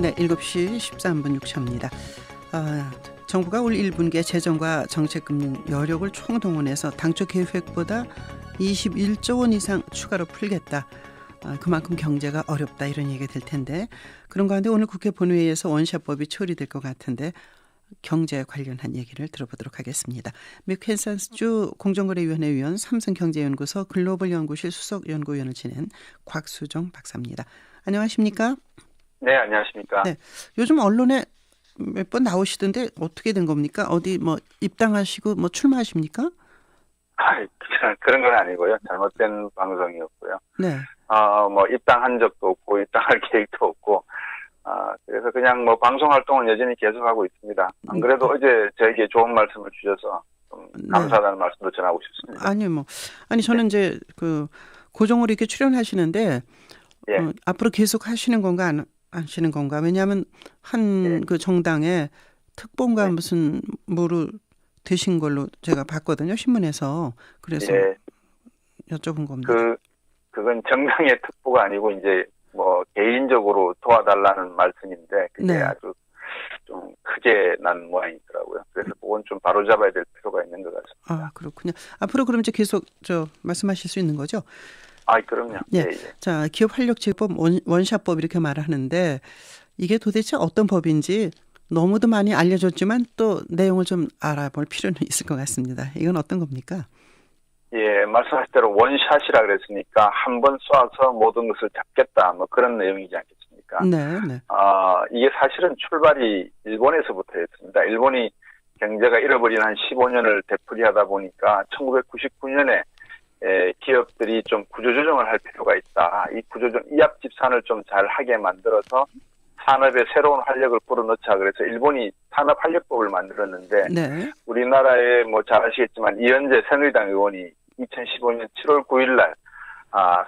네, 7시 13분 6초입니다. 정부가 올 1분기에 재정과 정책금 여력을 총동원해서 당초 계획보다 21조 원 이상 추가로 풀겠다. 그만큼 경제가 어렵다 이런 얘기가 될 텐데 그런 가운데 오늘 국회 본회의에서 원샷법이 처리될 것 같은데 경제 관련한 얘기를 들어보도록 하겠습니다. 미 캔사스주 공정거래위원회 위원 삼성경제연구소 글로벌연구실 수석연구위원을 지낸 곽수정 박사입니다. 안녕하십니까? 네, 안녕하십니까? 네, 요즘 언론에 몇 번 나오시던데 어떻게 된 겁니까? 어디 뭐 입당하시고 뭐 출마하십니까? 그런 건 아니고요. 잘못된 방송이었고요. 네. 뭐 입당한 적도 없고 입당할 계획도 없고 그래서 그냥 뭐 방송 활동은 여전히 계속하고 있습니다. 안 그래도 어제 저에게 좋은 말씀을 주셔서 좀 감사하다는 말씀도 전하고 싶습니다. 아니 저는 이제 그 고정으로 이렇게 출연하시는데 예. 앞으로 계속 하시는 건가 안 하시는 건가? 왜냐하면 한 그 정당의 특보인가 무슨 뭐로 되신 걸로 제가 봤거든요, 신문에서. 그래서 여쭤본 겁니다. 그건 정당의 특보가 아니고 이제 뭐 개인적으로 도와달라는 말씀인데 그게 아주 좀 크게 난 모양이더라고요. 그래서 그건 좀 바로잡아야 될 필요가 있는 것 같습니다. 그렇군요. 앞으로 그럼 이제 계속 말씀하실 수 있는 거죠? 그럼요. 네. 자, 기업 활력 제법 원샷법 이렇게 말하는데 이게 도대체 어떤 법인지 너무도 많이 알려졌지만 또 내용을 좀 알아볼 필요는 있을 것 같습니다. 이건 어떤 겁니까? 예, 말씀하신 대로 원샷이라 그랬으니까 한 번 쏴서 모든 것을 잡겠다 뭐 그런 내용이지 않겠습니까? 네. 이게 사실은 출발이 일본에서부터였습니다. 일본이 경제가 잃어버린 한 15년을 되풀이하다 보니까 1999년에 기업들이 좀 구조조정을 할 필요가 있다. 이 구조조정, 이합집산을 좀 잘 하게 만들어서 산업에 새로운 활력을 불어넣자. 그래서 일본이 산업활력법을 만들었는데 우리나라에 뭐 잘 아시겠지만 이현재 새누리당 의원이 2015년 7월 9일 날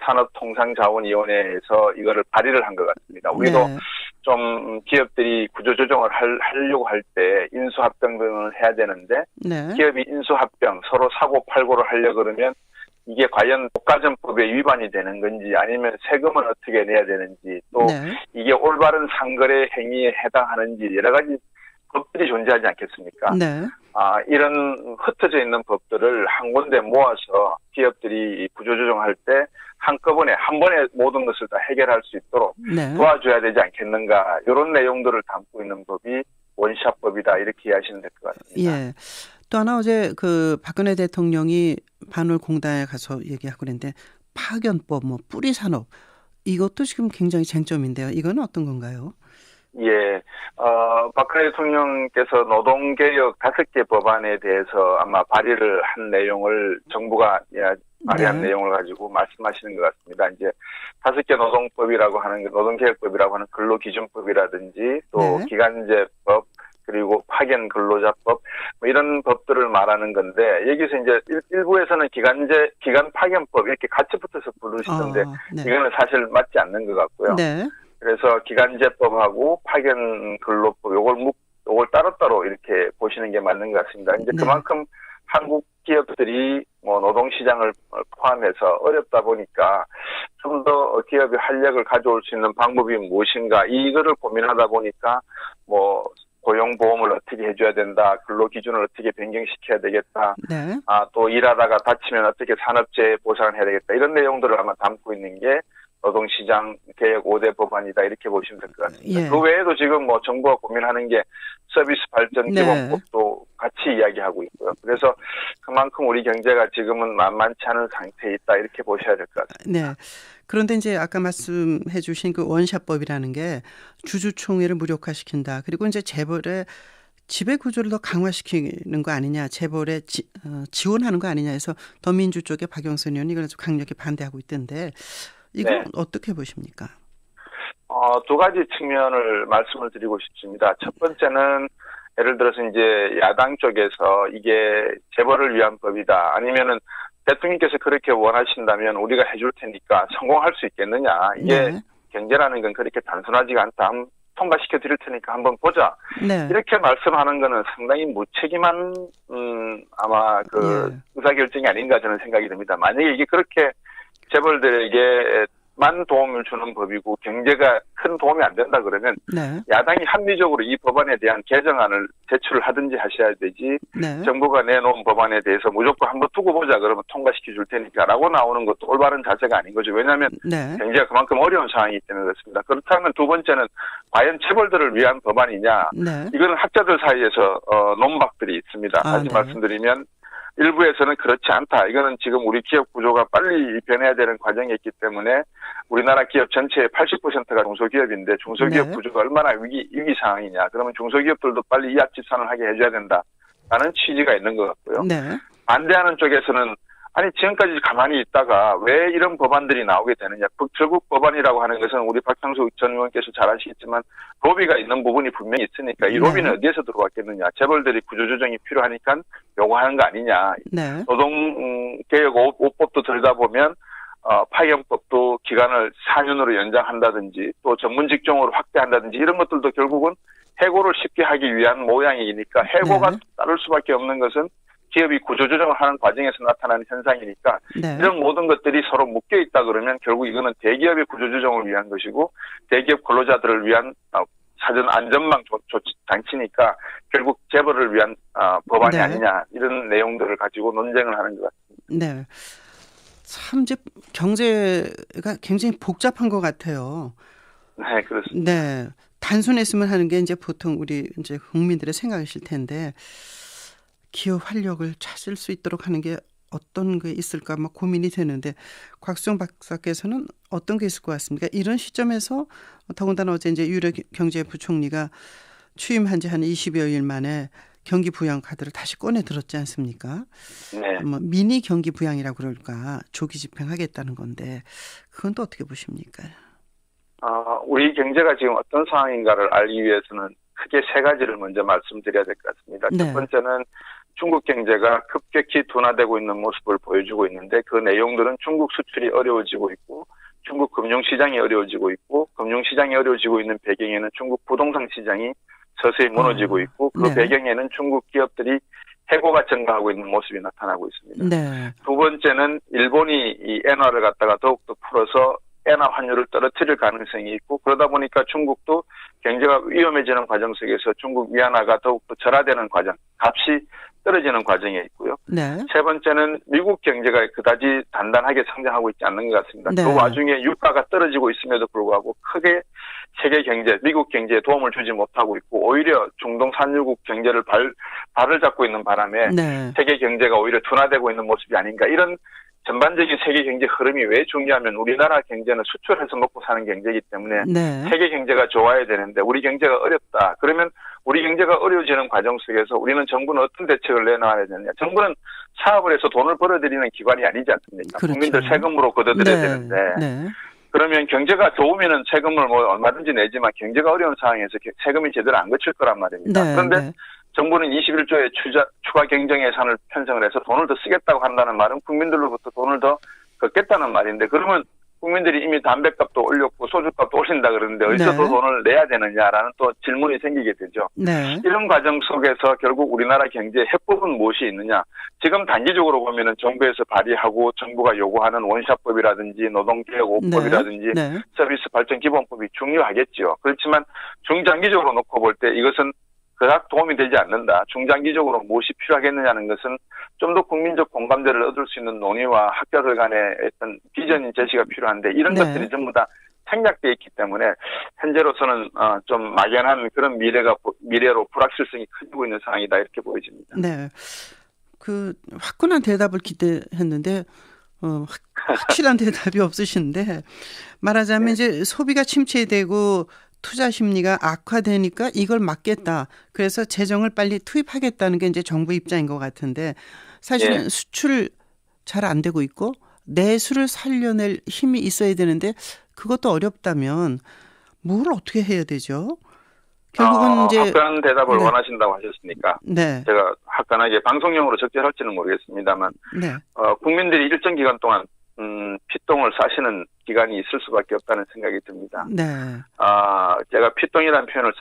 산업통상자원위원회에서 이거를 발의를 한 것 같습니다. 우리도 좀 기업들이 구조조정을 하려고 할 때 인수합병 등을 해야 되는데 기업이 인수합병 서로 사고팔고를 하려고 그러면 이게 과연 국가전법에 위반이 되는 건지 아니면 세금은 어떻게 내야 되는지 또 이게 올바른 상거래 행위에 해당하는지 여러 가지 법들이 존재하지 않겠습니까? 이런 흩어져 있는 법들을 한 군데 모아서 기업들이 구조조정할 때 한꺼번에 한 번에 모든 것을 다 해결할 수 있도록 도와줘야 되지 않겠는가 이런 내용들을 담고 있는 법이 원샷법이다 이렇게 이해하시면 될 것 같습니다. 예. 또 하나 어제 그 박근혜 대통령이 반월공단에 가서 얘기하고 그랬는데 파견법, 뭐 뿌리산업 이것도 지금 굉장히 쟁점인데요. 이건 어떤 건가요? 예, 박근혜 대통령께서 노동개혁 5개 법안에 대해서 아마 발의를 한 내용을 정부가 발의한 내용을 가지고 말씀하시는 것 같습니다. 이제 5개 노동법이라고 하는 노동개혁법이라고 하는 근로기준법이라든지 또 기간제법 그리고 파견 근로자법 뭐 이런 법들을 말하는 건데 여기서 이제 일부에서는 기간 파견법 이렇게 같이 붙어서 부르시던데 이거는 사실 맞지 않는 것 같고요. 그래서 기간제법하고 파견 근로법 요걸 따로따로 이렇게 보시는 게 맞는 것 같습니다. 이제 그만큼 한국 기업들이 뭐 노동시장을 포함해서 어렵다 보니까 좀 더 기업의 활력을 가져올 수 있는 방법이 무엇인가 이거를 고민하다 보니까 뭐 고용보험을 어떻게 해줘야 된다. 근로기준을 어떻게 변경시켜야 되겠다. 또 일하다가 다치면 어떻게 산업재해 보상을 해야 되겠다. 이런 내용들을 아마 담고 있는 게 노동시장 개혁 5대 법안이다. 이렇게 보시면 될 것 같습니다. 그 외에도 지금 뭐 정부가 고민하는 게 서비스 발전 기본법도 같이 이야기하고 있고요. 그래서 그만큼 우리 경제가 지금은 만만치 않은 상태에 있다. 이렇게 보셔야 될 것 같습니다. 그런데 이제 아까 말씀해 주신 그 원샷법이라는 게 주주총회를 무력화시킨다. 그리고 이제 재벌의 지배 구조를 더 강화시키는 거 아니냐. 재벌에 지원하는 거 아니냐 해서 더민주 쪽에 박영선 의원이 이걸 강력히 반대하고 있던데 이건 어떻게 보십니까? 두 가지 측면을 말씀을 드리고 싶습니다. 첫 번째는 예를 들어서 이제 야당 쪽에서 이게 재벌을 위한 법이다. 아니면은 대통령께서 그렇게 원하신다면 우리가 해줄 테니까 성공할 수 있겠느냐. 이게 경제라는 건 그렇게 단순하지가 않다. 한번 통과시켜 드릴 테니까 한번 보자. 이렇게 말씀하는 거는 상당히 무책임한 아마 의사결정이 아닌가 저는 생각이 듭니다. 만약에 이게 그렇게 재벌들에게 경제만 도움을 주는 법이고 경제가 큰 도움이 안 된다 그러면 네. 야당이 합리적으로 이 법안에 대한 개정안을 제출을 하든지 하셔야 되지 네. 정부가 내놓은 법안에 대해서 무조건 한번 두고 보자 그러면 통과시켜 줄 테니까 라고 나오는 것도 올바른 자세가 아닌 거죠. 왜냐하면 네. 경제가 그만큼 어려운 상황이기 때문에 그렇습니다. 그렇다면 두 번째는 과연 체벌들을 위한 법안이냐. 네. 이거는 학자들 사이에서 논박들이 있습니다. 다시 네. 말씀드리면 일부에서는 그렇지 않다. 이거는 지금 우리 기업 구조가 빨리 변해야 되는 과정이 있기 때문에 우리나라 기업 전체의 80%가 중소기업인데 중소기업 네. 구조가 얼마나 위기 상황이냐. 그러면 중소기업들도 빨리 이합 집산을 하게 해줘야 된다라는 취지가 있는 것 같고요. 네. 반대하는 쪽에서는 아니 지금까지 가만히 있다가 왜 이런 법안들이 나오게 되느냐. 결국 법안이라고 하는 것은 우리 박형수 전 의원께서 잘 아시겠지만 로비가 있는 부분이 분명히 있으니까 이 로비는 어디에서 들어왔겠느냐. 재벌들이 구조조정이 필요하니까 요구하는 거 아니냐. 네. 노동개혁 5법도 들다 보면 파견법도 기간을 4년으로 연장한다든지 또 전문 직종으로 확대한다든지 이런 것들도 결국은 해고를 쉽게 하기 위한 모양이니까 해고가 네. 따를 수밖에 없는 것은 기업이 구조조정을 하는 과정에서 나타나는 현상이니까 네. 이런 모든 것들이 서로 묶여있다 그러면 결국 이거는 대기업의 구조조정을 위한 것이고 대기업 근로자들을 위한 사전 안전망 조치 장치니까 결국 재벌을 위한 법안이 네. 아니냐 이런 내용들을 가지고 논쟁을 하는 것 같습니다. 네. 참 이제 경제가 굉장히 복잡한 것 같아요. 네, 그렇습니다. 네. 단순했으면 하는 게 이제 보통 우리 이제 국민들의 생각이실 텐데 기업 활력을 찾을 수 있도록 하는 게 어떤 게 있을까 막 고민이 되는데 곽수영 박사께서는 어떤 게 있을 것 같습니까? 이런 시점에서 더군다나 어제 이제 유력 경제부총리가 취임한 지 한 20여일 만에 경기 부양 카드를 다시 꺼내 들었지 않습니까? 네. 뭐 미니 경기 부양이라고 그럴까 조기 집행하겠다는 건데 그건 또 어떻게 보십니까? 우리 경제가 지금 어떤 상황인가를 알기 위해서는 크게 세 가지를 먼저 말씀드려야 될 것 같습니다. 네. 첫 번째는 중국 경제가 급격히 둔화되고 있는 모습을 보여주고 있는데 그 내용들은 중국 수출이 어려워지고 있고 중국 금융시장이 어려워지고 있고 금융시장이 어려워지고 있는 배경에는 중국 부동산 시장이 서서히 무너지고 있고 그 네. 배경에는 중국 기업들이 해고가 증가하고 있는 모습이 나타나고 있습니다. 네. 두 번째는 일본이 이 엔화를 갖다가 더욱더 풀어서 엔화 환율을 떨어뜨릴 가능성이 있고 그러다 보니까 중국도 경제가 위험해지는 과정 속에서 중국 위안화가 더욱더 절하되는 과정, 값이 떨어지는 과정에 있고요. 네. 세 번째는 미국 경제가 그다지 단단하게 성장하고 있지 않는 것 같습니다. 네. 그 와중에 유가가 떨어지고 있음에도 불구하고 크게 세계 경제, 미국 경제에 도움을 주지 못하고 있고 오히려 중동 산유국 경제를 발을 잡고 있는 바람에 네. 세계 경제가 오히려 둔화되고 있는 모습이 아닌가. 이런 전반적인 세계 경제 흐름이 왜 중요하면 우리나라 경제는 수출해서 먹고 사는 경제이기 때문에 네. 세계 경제가 좋아야 되는데 우리 경제가 어렵다. 그러면 우리 경제가 어려워지는 과정 속에서 우리는 정부는 어떤 대책을 내놔야 되느냐. 정부는 사업을 해서 돈을 벌어들이는 기관이 아니지 않습니까? 그렇죠. 국민들 세금으로 걷어들여야 네. 되는데 네. 그러면 경제가 좋으면 세금을 뭐 얼마든지 내지만 경제가 어려운 상황에서 세금이 제대로 안 거칠 거란 말입니다. 네. 그런데 네. 정부는 21조의 추가 경정 예산을 편성을 해서 돈을 더 쓰겠다고 한다는 말은 국민들로부터 돈을 더 걷겠다는 말인데 그러면 국민들이 이미 담배값도 올렸고 소주값도 올린다 그러는데 어디서 네. 더 돈을 내야 되느냐라는 또 질문이 생기게 되죠. 네. 이런 과정 속에서 결국 우리나라 경제의 해법은 무엇이 있느냐. 지금 단기적으로 보면은 정부에서 발의하고 정부가 요구하는 원샷법이라든지 노동개혁 5법이라든지 네. 서비스 발전 기본법이 중요하겠죠. 그렇지만 중장기적으로 놓고 볼 때 이것은 그닥 도움이 되지 않는다. 중장기적으로 무엇이 필요하겠느냐는 것은 좀 더 국민적 공감대를 얻을 수 있는 논의와 학자들 간의 어떤 비전 제시가 필요한데 이런 네. 것들이 전부 다 생략되어 있기 때문에 현재로서는 좀 막연한 그런 미래로 불확실성이 커지고 있는 상황이다 이렇게 보여집니다. 네. 그 화끈한 대답을 기대했는데 확실한 대답이 없으신데 말하자면 이제 소비가 침체되고 투자 심리가 악화되니까 이걸 막겠다. 그래서 재정을 빨리 투입하겠다는 게 이제 정부 입장인 것 같은데 사실은 수출 잘 안 되고 있고 내수를 살려낼 힘이 있어야 되는데 그것도 어렵다면 뭘 어떻게 해야 되죠? 결국은 이제 화끈한 대답을 원하신다고 하셨으니까 네. 제가 화끈하게 방송용으로 적절할지는 모르겠습니다만 네. 국민들이 일정 기간 동안 피똥을 싸시는 기간이 있을 수밖에 없다는 생각이 듭니다. 네. 제가 피똥이라는 표현을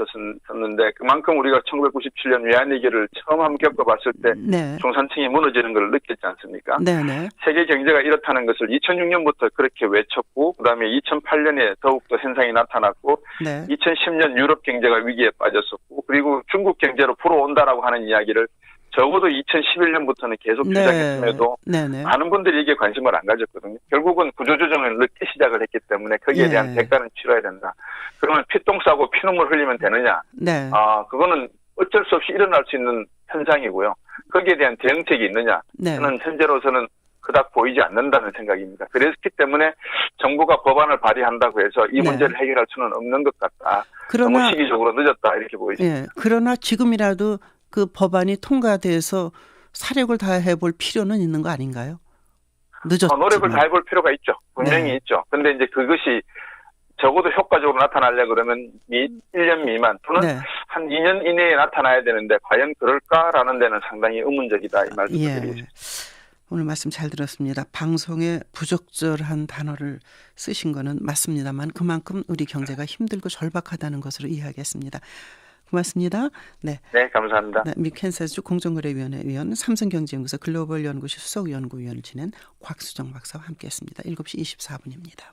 썼는데 그만큼 우리가 1997년 외환위기를 처음 한번 겪어봤을 때 네. 중산층이 무너지는 걸 느꼈지 않습니까? 네네. 세계 경제가 이렇다는 것을 2006년부터 그렇게 외쳤고 그다음에 2008년에 더욱더 현상이 나타났고 네. 2010년 유럽 경제가 위기에 빠졌었고 그리고 중국 경제로 불어온다라고 하는 이야기를 적어도 2011년부터는 계속 주장했음에도 네네. 많은 분들이 이게 관심을 안 가졌거든요. 결국은 구조조정을 늦게 시작을 했기 때문에 거기에 대한 대가는 치러야 된다. 그러면 피똥 싸고 피눈물 흘리면 되느냐? 네. 그거는 어쩔 수 없이 일어날 수 있는 현상이고요. 거기에 대한 대응책이 있느냐? 네. 저는 현재로서는 그닥 보이지 않는다는 생각입니다. 그렇기 때문에 정부가 법안을 발의한다고 해서 이 문제를 해결할 수는 없는 것 같다. 너무 시기적으로 늦었다 이렇게 보입니다. 예. 그러나 지금이라도 그 법안이 통과돼서 사력을 다해 볼 필요는 있는 거 아닌가요? 늦었지만. 노력을 다해 볼 필요가 있죠. 분명히 있죠. 근데 이제 그것이 적어도 효과적으로 나타나려 그러면 1년 미만 또는 한 2년 이내에 나타나야 되는데 과연 그럴까라는 데는 상당히 의문적이다 이 말씀을 드리겠습니다. 오늘 말씀 잘 들었습니다. 방송에 부적절한 단어를 쓰신 거는 맞습니다만 그만큼 우리 경제가 힘들고 절박하다는 것으로 이해하겠습니다. 고맙습니다. 네, 감사합니다. 네, 미캔사주 공정거래위원회 위원 삼성경제연구소 글로벌 연구실 수석연구위원을 지낸 곽수정 박사와 함께했습니다. 7시 24분입니다.